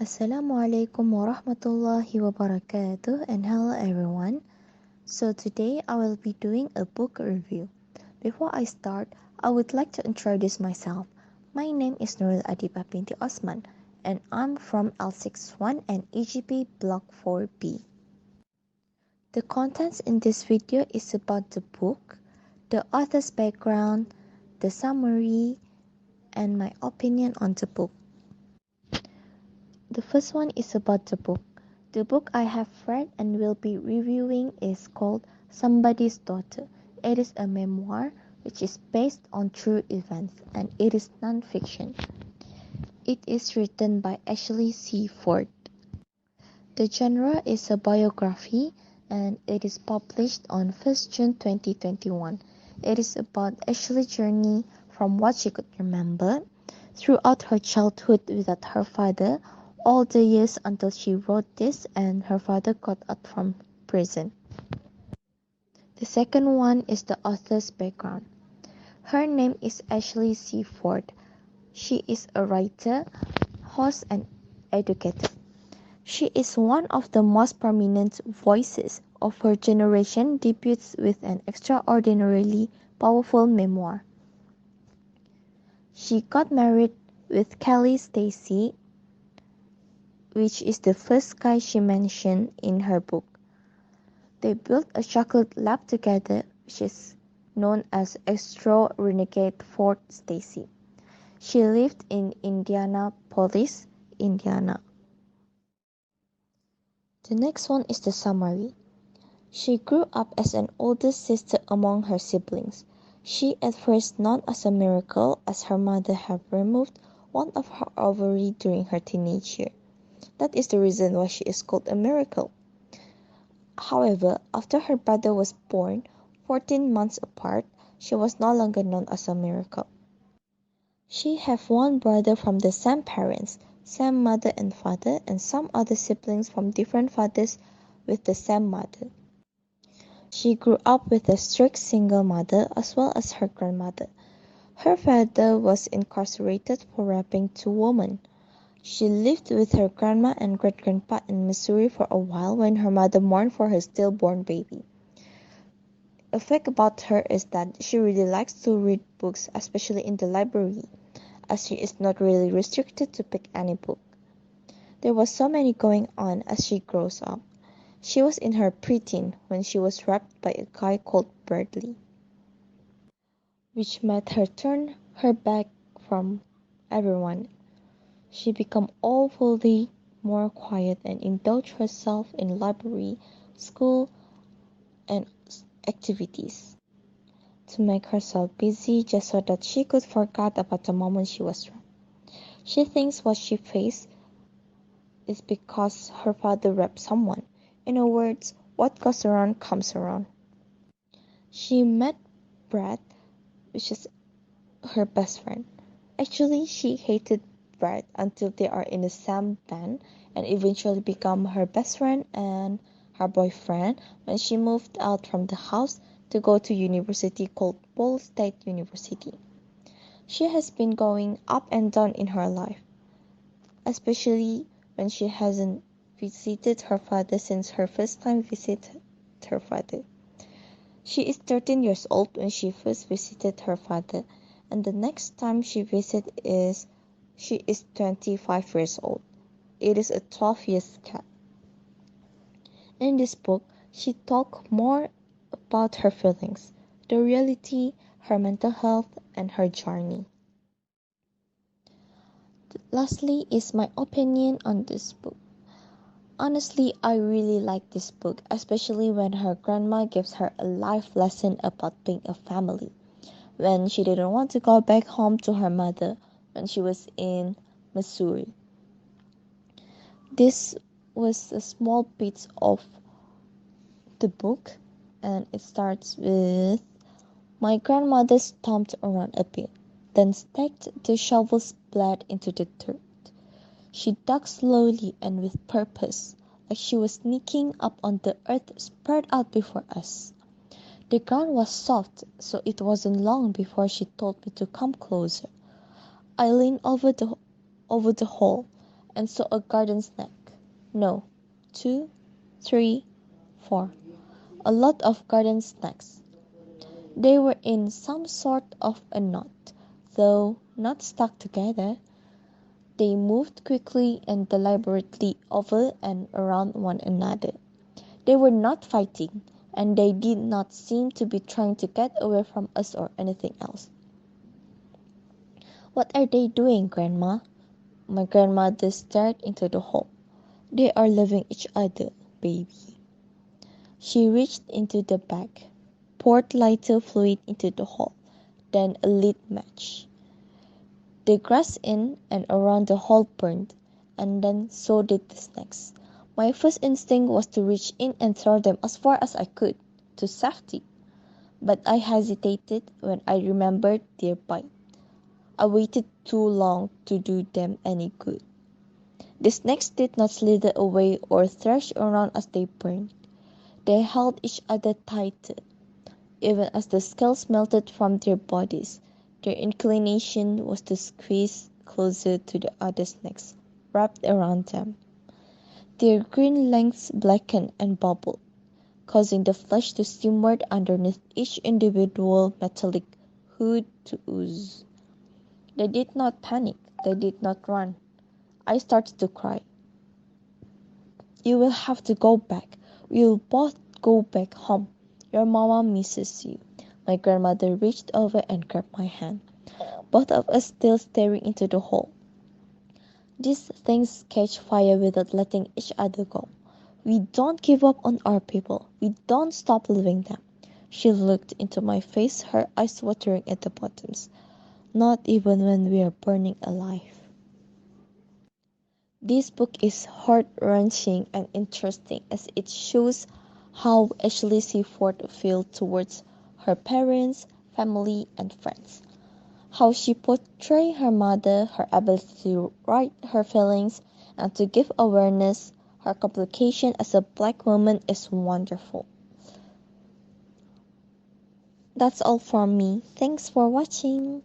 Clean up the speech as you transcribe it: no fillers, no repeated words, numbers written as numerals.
Assalamualaikum warahmatullahi wabarakatuh and hello everyone. So today I will be doing a book review. Before I start, I would like to introduce myself. My name is N.Adibah binti Othman and I'm from L61 and EGP Block 4B. The contents in this video is about the book, the author's background, the summary, and my opinion on the book. The first one is about the book. The book I have read and will be reviewing is called Somebody's Daughter. It is a memoir which is based on true events and it is non-fiction. It is written by Ashley C. Ford. The genre is a biography and it is published on 1st June 2021. It is about Ashley's journey from what she could remember throughout her childhood without her father, all the years until she wrote this and her father got out from prison. The second one is the author's background. Her name is Ashley C. Ford. She is a writer, host, and educator. She is one of the most prominent voices of her generation, debuts with an extraordinarily powerful memoir. She got married with Kelly Stacy, which is the first guy she mentioned in her book. They built a chocolate lab together, which is known as Astro Renegade Ford Stacy. She lived in Indianapolis, Indiana. The next one is the summary. She grew up as an older sister among her siblings. She at first known as a miracle as her mother had removed one of her ovaries during her teenage year. That is the reason why she is called a miracle. However, after her brother was born, 14 months apart, she was no longer known as a miracle. She had one brother from the same parents, same mother and father, and some other siblings from different fathers with the same mother. She grew up with a strict single mother as well as her grandmother. Her father was incarcerated for raping 2 women. She lived with her grandma and great-grandpa in Missouri for a while when her mother mourned for her stillborn baby. A fact about her is that she really likes to read books, especially in the library, as she is not really restricted to pick any book. There was so many going on as she grows up. She was in her preteen when she was raped by a guy called Bradley, which made her turn her back from everyone. She became awfully more quiet and indulged herself in library, school, and activities to make herself busy just so that she could forget about the moment she was raped. She thinks what she faced is because her father raped someone. In other words, what goes around comes around. She met Brad, which is her best friend. Actually, she hated Brad until they are in the same band and eventually become her best friend and her boyfriend when she moved out from the house to go to university called Ball State University. She has been going up and down in her life, especially when she hasn't visited her father since her first time visited her father. She is 13 years old when she first visited her father, and the next time she visits she is 25 years old. It is a 12 years gap. In this book, she talks more about her feelings, the reality, her mental health, and her journey. Lastly is my opinion on this book. Honestly, I really like this book, especially when her grandma gives her a life lesson about being a family. When she didn't want to go back home to her mother when she was in Missouri. This was a small bit of the book, and it starts with my grandmother stomped around a bit, then stacked the shovel's blade into the dirt. She dug slowly and with purpose, like she was sneaking up on the earth spread out before us. The ground was soft, so it wasn't long before she told me to come closer. I leaned over the hole and saw a garden snake. No, 2, 3, 4. A lot of garden snakes. They were in some sort of a knot, though not stuck together. They moved quickly and deliberately over and around one another. They were not fighting, and they did not seem to be trying to get away from us or anything else. "What are they doing, Grandma?" My grandmother stared into the hole. "They are loving each other, baby." She reached into the bag, poured lighter fluid into the hole, then a lit match. The grass in and around the hole burned, and then so did the snakes. My first instinct was to reach in and throw them as far as I could, to safety. But I hesitated when I remembered their bite. I waited too long to do them any good. The snakes did not slither away or thrash around as they burned. They held each other tighter. Even as the scales melted from their bodies, their inclination was to squeeze closer to the other snakes wrapped around them. Their green lengths blackened and bubbled, causing the flesh to simmer underneath each individual metallic hood to ooze. They did not panic. They did not run. I started to cry. "You will have to go back. We will both go back home. Your mama misses you." My grandmother reached over and grabbed my hand, both of us still staring into the hole. "These things catch fire without letting each other go. We don't give up on our people. We don't stop loving them." She looked into my face, her eyes watering at the bottoms. "Not even when we are burning alive." This book is heart-wrenching and interesting as it shows how Ashley Seaford feels towards her parents, family, and friends. How she portrays her mother, her ability to write her feelings, and to give awareness. Her complication as a black woman is wonderful. That's all from me. Thanks for watching.